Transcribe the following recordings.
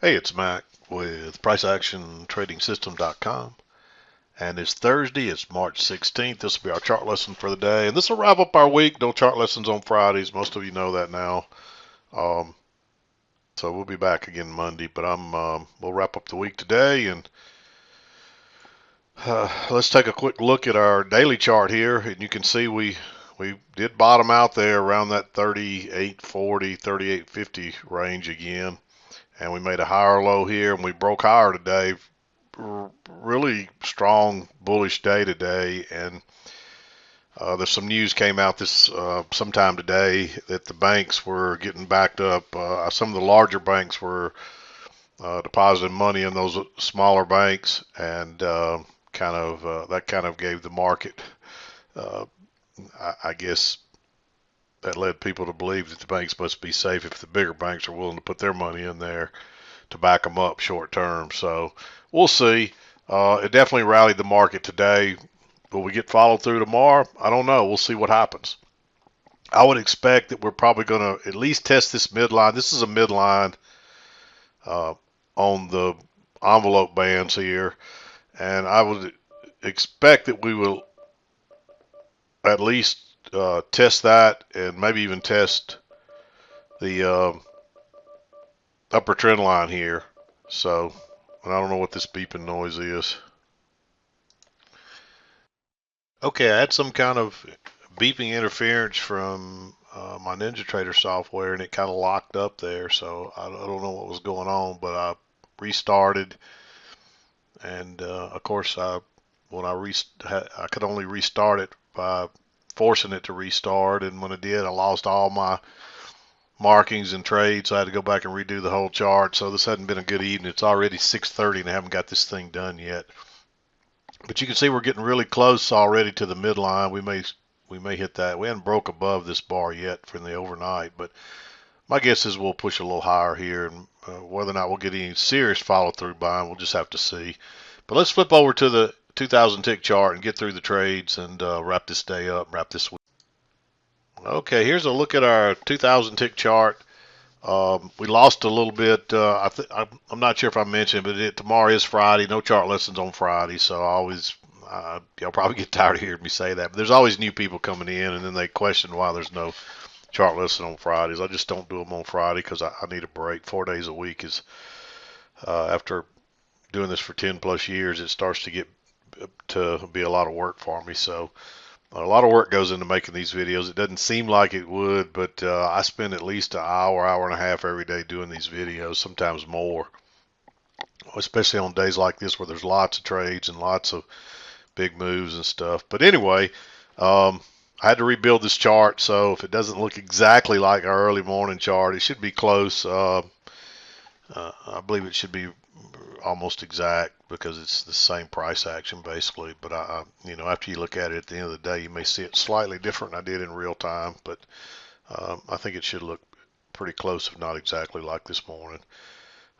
Hey, it's Mac with PriceActionTradingSystem.com, and it's Thursday. It's March 16th. This will be our chart lesson for the day, and this will wrap up our week. No chart lessons on Fridays. Most of you know that now. Um, so we'll be back again Monday, but we'll wrap up the week today, and let's take a quick look at our daily chart here, and you can see we did bottom out there around that 38.40, 38.50 range again, and we made a higher low here, and we broke higher today. Really strong bullish day today, and there's some news came out this sometime today that the banks were getting backed up. Some of the larger banks were depositing money in those smaller banks, and that kind of gave the market, uh, I guess, that led people to believe that the banks must be safe if the bigger banks are willing to put their money in there to back them up short term. So we'll see. It definitely rallied the market today. Will we get followed through tomorrow? I don't know. We'll see what happens. I would expect that we're probably going to at least test this midline. This is a midline uh, on the envelope bands here, and I would expect that we will at least test that and maybe even test the upper trend line here. So, and I don't know what this beeping noise is. Okay, I had some kind of beeping interference from my NinjaTrader software, and it kind of locked up there. So I don't know what was going on, but I restarted, and of course, I could only restart it by forcing it to restart, and when I did, I lost all my markings and trades. So I had to go back and redo the whole chart. So this hadn't been a good evening. It's already 6:30, and I haven't got this thing done yet. But you can see we're getting really close already to the midline. We may hit that. We haven't broke above this bar yet from the overnight, but my guess is we'll push a little higher here, and whether or not we'll get any serious follow through buying, we'll just have to see. But let's flip over to the 2,000 tick chart and get through the trades and wrap this day up, wrap this week. Okay, here's a look at our 2,000 tick chart. We lost a little bit. I'm not sure if I mentioned, but tomorrow is Friday. No chart lessons on Friday, so I always y'all probably get tired of hearing me say that. But there's always new people coming in, and then they question why there's no chart lesson on Fridays. I just don't do them on Friday because I need a break. 4 days a week is after doing this for 10 plus years, it starts to get to be a lot of work for me. So a lot of work goes into making these videos. It doesn't seem like it would, but I spend at least an hour, hour and a half every day doing these videos, sometimes more, especially on days like this where there's lots of trades and lots of big moves and stuff. But anyway, I had to rebuild this chart, so if it doesn't look exactly like our early morning chart, it should be close. I believe it should be almost exact because it's the same price action basically. But after you look at it at the end of the day, you may see it slightly different than I did in real time. But I think it should look pretty close, if not exactly like this morning.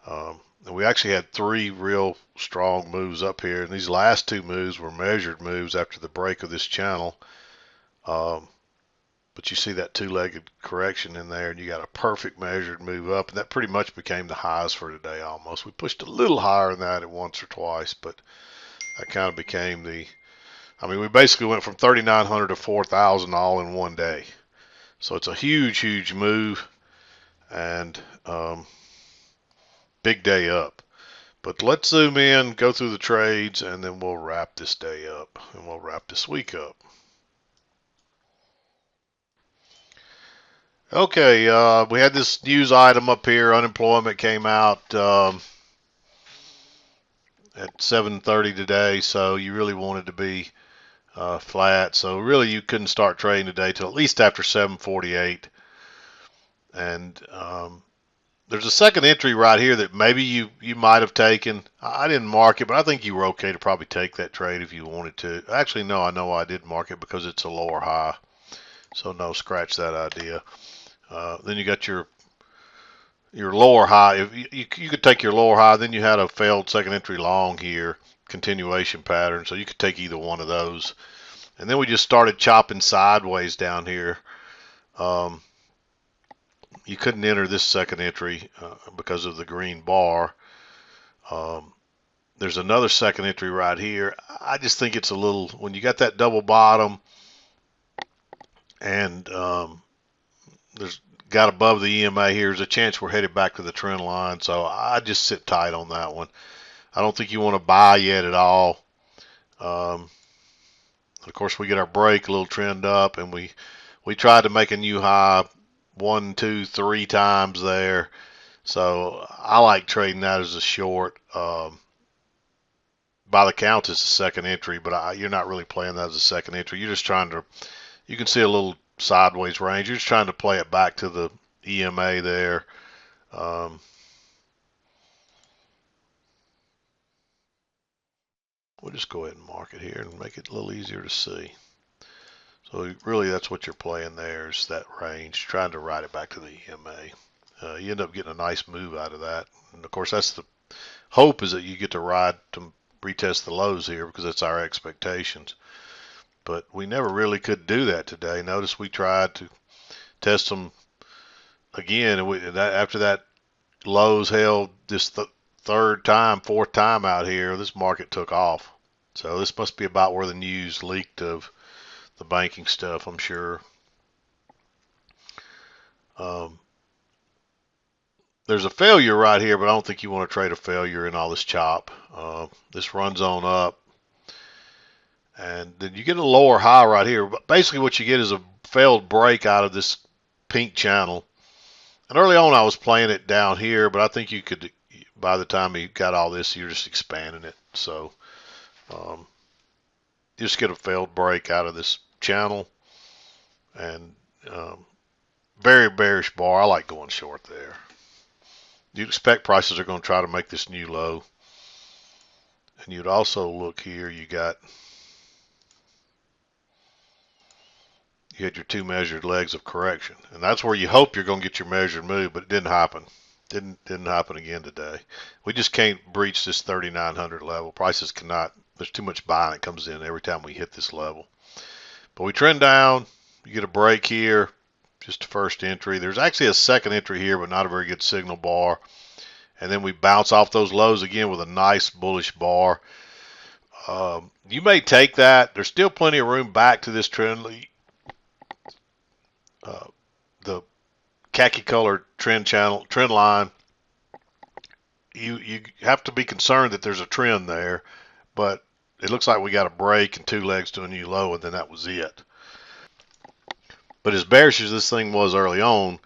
And we actually had three real strong moves up here, and these last two moves were measured moves after the break of this channel. Um, but you see that two-legged correction in there, and you got a perfect measured move up, and that pretty much became the highs for today almost. We pushed a little higher than that at once or twice, but that kind of became we basically went from 3,900 to 4,000 all in one day. So it's a huge, huge move, and big day up. But let's zoom in, go through the trades, and then we'll wrap this day up, and we'll wrap this week up. Okay, we had this news item up here. Unemployment came out at 7:30 today, so you really wanted to be flat. So really, you couldn't start trading today till at least after 7:48. And there's a second entry right here that maybe you might have taken. I didn't mark it, but I think you were okay to probably take that trade if you wanted to. Actually, no, I know I did mark it because it's a lower high. So no, scratch that idea. Then you got your lower high. If you could take your lower high, then you had a failed second entry long here, continuation pattern. So you could take either one of those. And then we just started chopping sideways down here. You couldn't enter this second entry because of the green bar. Um, there's another second entry right here. I just think it's a little, when you got that double bottom and there's got above the EMA here, there's a chance we're headed back to the trend line. So I just sit tight on that one. I don't think you want to buy yet at all. Um, of course, we get our break, a little trend up, and we tried to make a new high 1, 2, 3 times there. So I like trading that as a short. By the count, it's a second entry, but you're not really playing that as a second entry. You're just trying to, you can see a little sideways range. You're just trying to play it back to the EMA there. Um, we'll just go ahead and mark it here and make it a little easier to see. So really that's what you're playing there is that range, trying to ride it back to the EMA. You end up getting a nice move out of that. And of course, that's the hope, is that you get to ride to retest the lows here because that's our expectations. But we never really could do that today. Notice we tried to test them again, and after that lows held this third time, fourth time out here, this market took off. So this must be about where the news leaked of the banking stuff, I'm sure. There's a failure right here, but I don't think you want to trade a failure in all this chop. This runs on up, and then you get a lower high right here. But basically what you get is a failed break out of this pink channel. And early on I was playing it down here, but I think you could, by the time you got all this, you're just expanding it. So you just get a failed break out of this channel, and very bearish bar. I like going short there. You'd expect prices are going to try to make this new low. And you'd also look here, you had your two measured legs of correction. And that's where you hope you're going to get your measured move, but it didn't happen. Didn't happen again today. We just can't breach this 3,900 level. Prices cannot, there's too much buying that comes in every time we hit this level. But we trend down, you get a break here, just a first entry. There's actually a second entry here, but not a very good signal bar. And then we bounce off those lows again with a nice bullish bar. You may take that. There's still plenty of room back to this trend. The khaki colored trend line. You have to be concerned that there's a trend there, but it looks like we got a break and two legs to a new low, and then that was it. But as bearish as this thing was early on,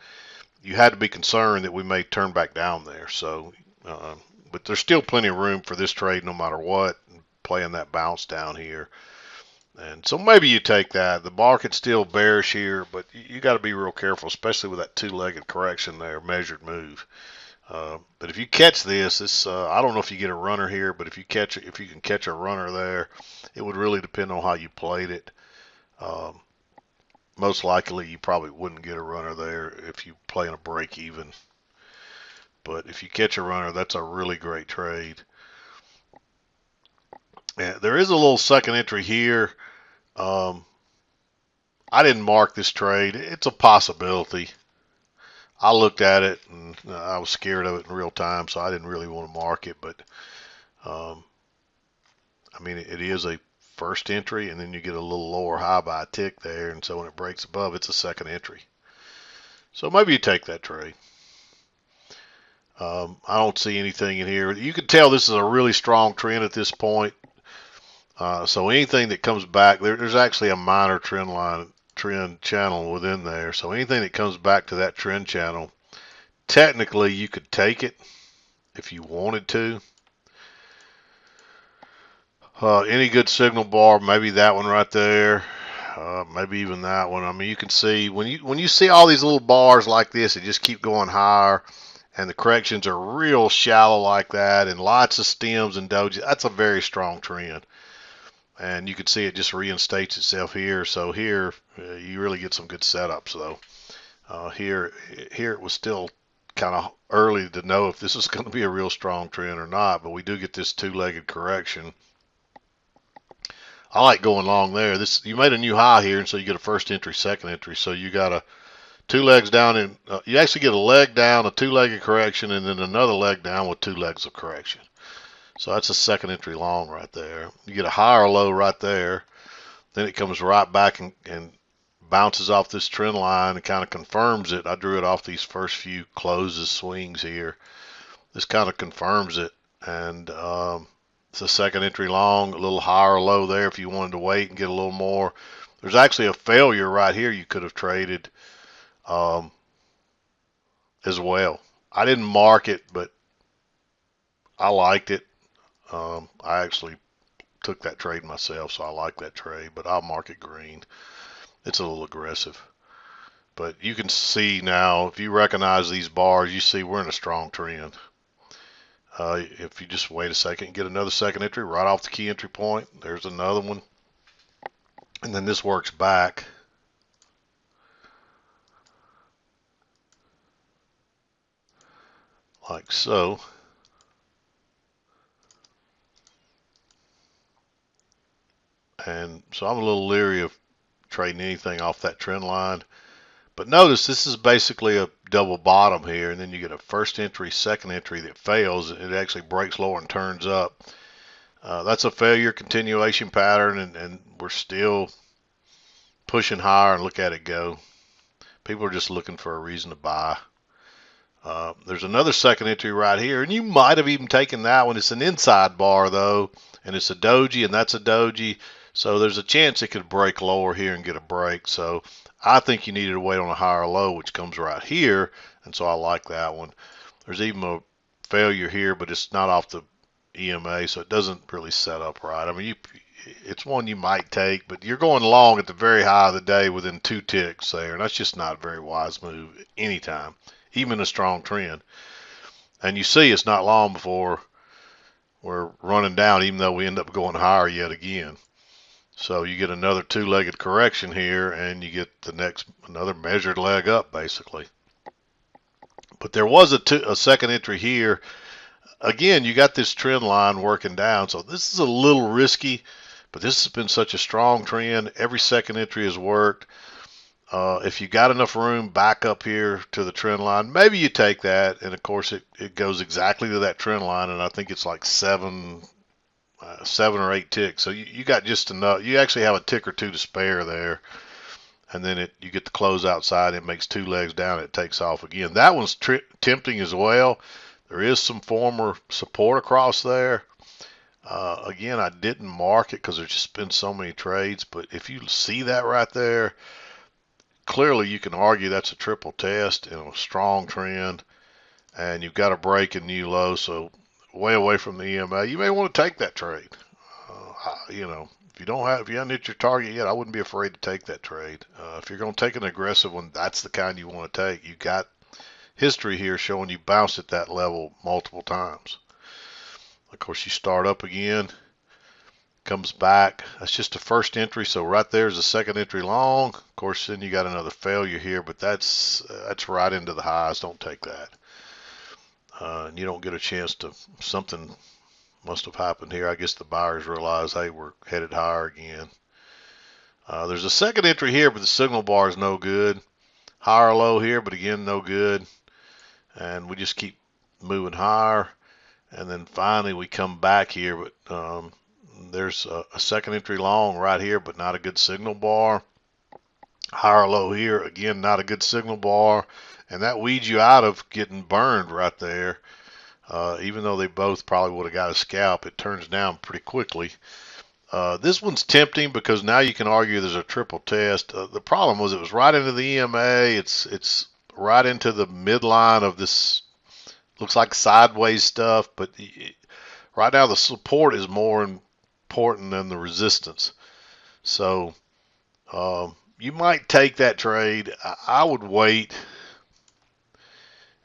you had to be concerned that we may turn back down there. So, but there's still plenty of room for this trade no matter what, playing that bounce down here. And so maybe you take that. The market's still bearish here, but you got to be real careful, especially with that two-legged correction there, measured move. But if you catch this, I don't know if you get a runner here, but if you can catch a runner there, it would really depend on how you played it. Most likely you probably wouldn't get a runner there if you play in a break even. But if you catch a runner, that's a really great trade. And there is a little second entry here. I didn't mark this trade. It's a possibility. I looked at it and I was scared of it in real time, so I didn't really want to mark it. But I mean, it is a first entry, and then you get a little lower high by a tick there, and so when it breaks above, it's a second entry. So maybe you take that trade. I don't see anything in here. You can tell this is a really strong trend at this point. So anything that comes back, there's actually a minor trend channel within there. So anything that comes back to that trend channel, technically you could take it if you wanted to. Any good signal bar, maybe that one right there, maybe even that one. I mean, you can see when you see all these little bars like this, they just keep going higher, and the corrections are real shallow like that, and lots of stems and dojis. That's a very strong trend, and you can see it just reinstates itself here. So here you really get some good setups though. Here it was still kind of early to know if this is going to be a real strong trend or not, but we do get this two-legged correction. I like going long there. You made a new high here, and so you get a first entry, second entry. So you got a two legs down, and you actually get a leg down, a two-legged correction, and then another leg down with two legs of correction. So that's a second entry long right there. You get a high or low right there. Then it comes right back and bounces off this trend line and kind of confirms it. I drew it off these first few closes swings here. This kind of confirms it. And it's a second entry long, a little higher or low there if you wanted to wait and get a little more. There's actually a failure right here you could have traded as well. I didn't mark it, but I liked it. I actually took that trade myself, so I like that trade, but I'll mark it green. It's a little aggressive. But you can see now, if you recognize these bars, you see we're in a strong trend. If you just wait a second and get another second entry right off the key entry point, there's another one. And then this works back. Like so. And so I'm a little leery of trading anything off that trend line. But notice this is basically a double bottom here, and then you get a first entry, second entry that fails. It actually breaks lower and turns up. That's a failure continuation pattern, and we're still pushing higher, and look at it go. People are just looking for a reason to buy. There's another second entry right here, and you might have even taken that one. It's an inside bar though, and it's a doji, and that's a doji. So there's a chance it could break lower here and get a break. So I think you needed to wait on a higher low, which comes right here, and so I like that one. There's even a failure here, but it's not off the EMA, so it doesn't really set up right. I mean, it's one you might take, but you're going long at the very high of the day within 2 ticks there, and that's just not a very wise move anytime, even a strong trend. And you see it's not long before we're running down, even though we end up going higher yet again. So you get another two-legged correction here, and you get another measured leg up, basically. But there was a second entry here. Again, you got this trend line working down, so this is a little risky, but this has been such a strong trend. Every second entry has worked. If you got enough room back up here to the trend line, maybe you take that, and of course it goes exactly to that trend line, and I think it's like 7 or 8 ticks. So you got just enough. You actually have a tick or two to spare there, and then you get the close outside. It makes 2 legs down. It takes off again. That one's tempting as well. There is some former support across there. Again, I didn't mark it because there's just been so many trades. But if you see that right there, clearly you can argue that's a triple test and a strong trend. And you've got a break and new low, so way away from the EMA. You may want to take that trade. If you haven't hit your target yet, I wouldn't be afraid to take that trade. If you're going to take an aggressive one, that's the kind you want to take. You got history here showing you bounced at that level multiple times. Of course, you start up again, comes back. That's just a first entry, so right there's a second entry long. Of course, then you got another failure here, but that's right into the highs. Don't take that. And you don't get a chance to, something must have happened here. I guess the buyers realized, hey, we're headed higher again. There's a second entry here, but the signal bar is no good. Higher low here, but again, no good. And we just keep moving higher. And then finally we come back here, but there's a second entry long right here, but not a good signal bar. Higher low here, again, not a good signal bar. And that weeds you out of getting burned right there. Even though they both probably would have got a scalp, it turns down pretty quickly. This one's tempting because now you can argue there's a triple test. The problem was it was right into the EMA. It's right into the midline of this, looks like sideways stuff, but right now the support is more important than the resistance. So you might take that trade. I would wait.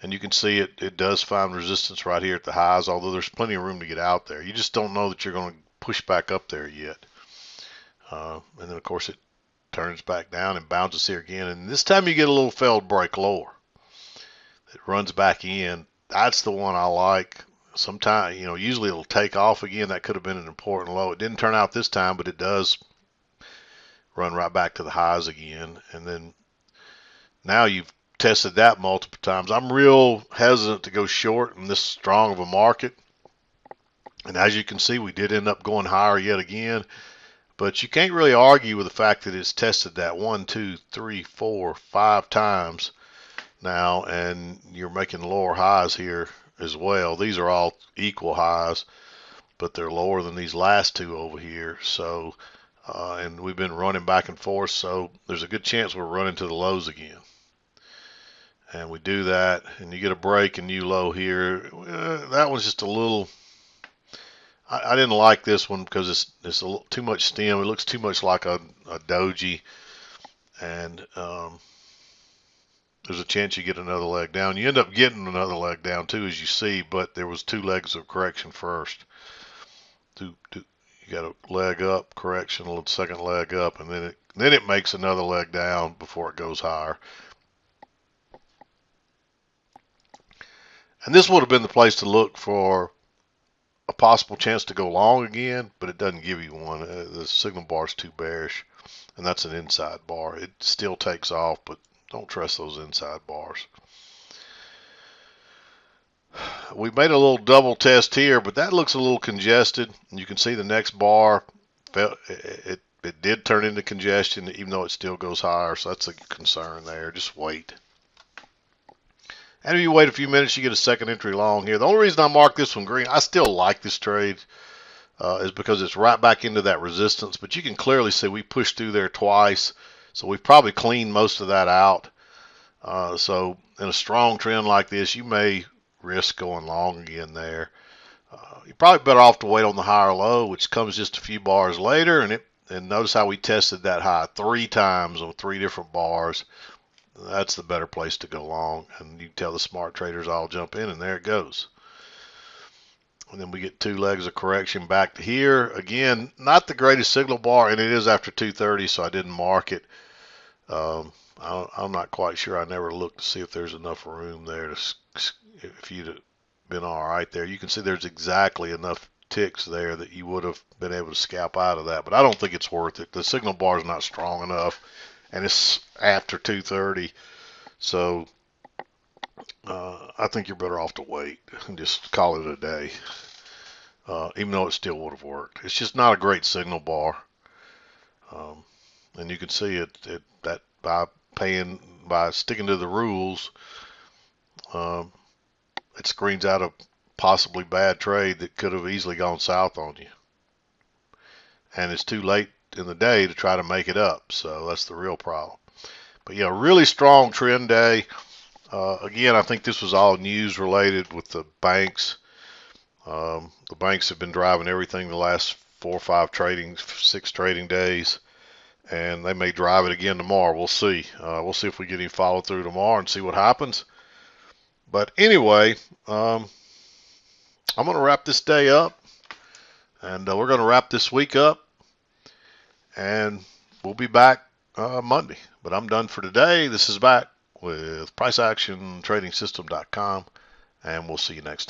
And you can see it does find resistance right here at the highs, although there's plenty of room to get out there. You just don't know that you're going to push back up there yet. And then, of course, it turns back down and bounces here again. And this time you get a little failed break lower. It runs back in. That's the one I like. Sometimes, usually it'll take off again. That could have been an important low. It didn't turn out this time, but it does run right back to the highs again. And then Now you've tested that multiple times. I'm real hesitant to go short in this strong of a market. And as you can see, we did end up going higher yet again. But you can't really argue with the fact that it's tested that 1, 2, 3, 4, 5 times now, and you're making lower highs here as well. These are all equal highs, but they're lower than these last two over here. So, and we've been running back and forth, so there's a good chance we're running to the lows again. And we do that, and you get a break and new low here. That one's just a little. I didn't like this one because it's a little too much stem. It looks too much like a doji, and there's a chance you get another leg down. You end up getting another leg down too, as you see, but there was two legs of correction first. You got a leg up, correction, a little second leg up, and then it makes another leg down before it goes higher. And this would have been the place to look for a possible chance to go long again, but it doesn't give you one. The signal bar is too bearish, and that's an inside bar. It still takes off, but don't trust those inside bars. We made a little double test here, but that looks a little congested. You can see the next bar, it did turn into congestion, even though it still goes higher, so that's a concern there. Just wait. And if you wait a few minutes, you get a second entry long here. The only reason I marked this one green, I still like this trade, is because it's right back into that resistance. But you can clearly see we pushed through there twice, so we've probably cleaned most of that out. So in a strong trend like this, you may risk going long again there. You're probably better off to wait on the higher low, which comes just a few bars later. And notice how we tested that high 3 times on 3 different bars. That's the better place to go long, and you tell the smart traders all jump in, and there it goes. And then we get 2 legs of correction back to here. Again, not the greatest signal bar, and it is after 2:30, so I didn't mark it. I'm not quite sure. I never looked to see if there's enough room there to, if you'd have been all right there. You can see there's exactly enough ticks there that you would have been able to scalp out of that, but I don't think it's worth it. The signal bar is not strong enough, and it's after 2:30, so I think you're better off to wait and just call it a day, even though it still would have worked. It's just not a great signal bar, and you can see that by sticking to the rules, it screens out a possibly bad trade that could have easily gone south on you, and it's too late in the day to try to make it up. So that's the real problem. But yeah, really strong trend day. Again, I think this was all news related with the banks. The banks have been driving everything the last 4 or 5 trading, 6 trading days, and they may drive it again tomorrow. We'll see. We'll see if we get any follow through tomorrow and see what happens. But anyway, I'm going to wrap this day up, and we're going to wrap this week up, and we'll be back Monday. But I'm done for today. This is back with PriceActionTradingSystem.com, and we'll see you next time.